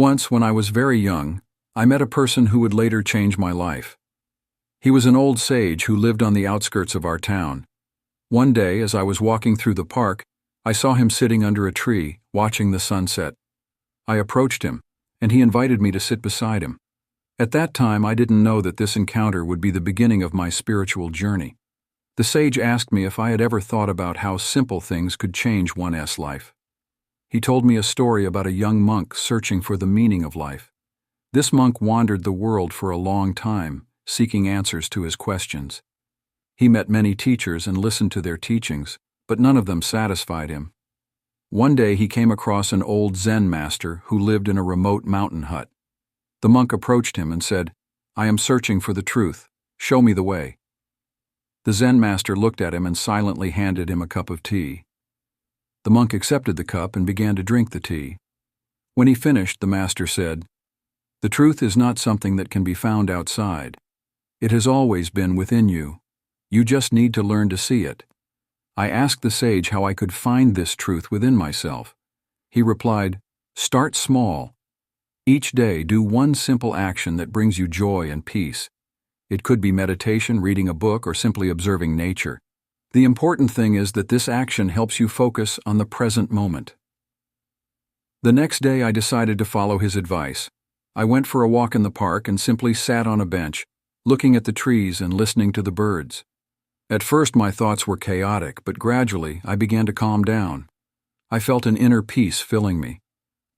Once, when I was very young, I met a person who would later change my life. He was an old sage who lived on the outskirts of our town. One day, as I was walking through the park, I saw him sitting under a tree, watching the sunset. I approached him, and he invited me to sit beside him. At that time, I didn't know that this encounter would be the beginning of my spiritual journey. The sage asked me if I had ever thought about how simple things could change one's life. He told me a story about a young monk searching for the meaning of life. This monk wandered the world for a long time, seeking answers to his questions. He met many teachers and listened to their teachings, but none of them satisfied him. One day he came across an old Zen master who lived in a remote mountain hut. The monk approached him and said, "I am searching for the truth. Show me the way." The Zen master looked at him and silently handed him a cup of tea. The monk accepted the cup and began to drink the tea. When he finished, the master said, "The truth is not something that can be found outside. It has always been within you. You just need to learn to see it." I asked the sage how I could find this truth within myself. He replied, "Start small. Each day do one simple action that brings you joy and peace. It could be meditation, reading a book, or simply observing nature. The important thing is that this action helps you focus on the present moment." The next day I decided to follow his advice. I went for a walk in the park and simply sat on a bench, looking at the trees and listening to the birds. At first my thoughts were chaotic, but gradually I began to calm down. I felt an inner peace filling me.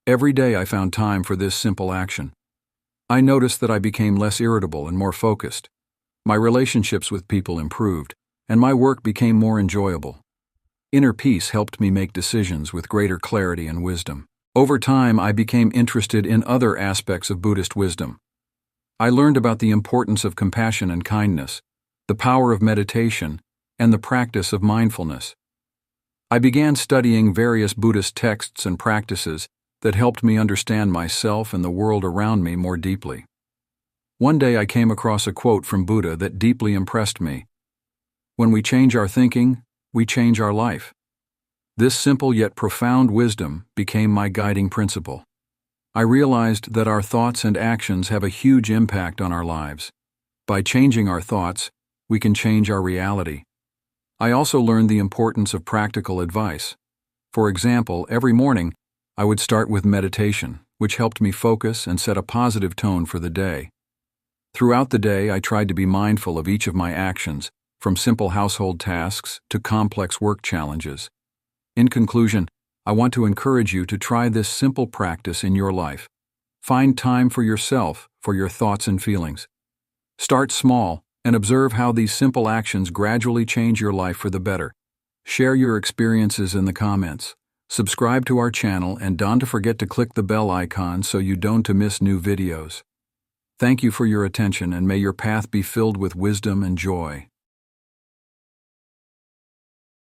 Every day I found time for this simple action. I noticed that I became less irritable and more focused. My relationships with people improved, and my work became more enjoyable. Inner peace helped me make decisions with greater clarity and wisdom. Over time, I became interested in other aspects of Buddhist wisdom. I learned about the importance of compassion and kindness, the power of meditation, and the practice of mindfulness. I began studying various Buddhist texts and practices that helped me understand myself and the world around me more deeply. One day I came across a quote from Buddha that deeply impressed me. "When we change our thinking, we change our life." This simple yet profound wisdom became my guiding principle. I realized that our thoughts and actions have a huge impact on our lives. By changing our thoughts, we can change our reality. I also learned the importance of practical advice. For example, every morning, I would start with meditation, which helped me focus and set a positive tone for the day. Throughout the day, I tried to be mindful of each of my actions, from simple household tasks to complex work challenges. In conclusion, I want to encourage you to try this simple practice in your life. Find time for yourself, for your thoughts and feelings. Start small and observe how these simple actions gradually change your life for the better. Share your experiences in the comments. Subscribe to our channel and don't forget to click the bell icon so you don't miss new videos. Thank you for your attention, and may your path be filled with wisdom and joy.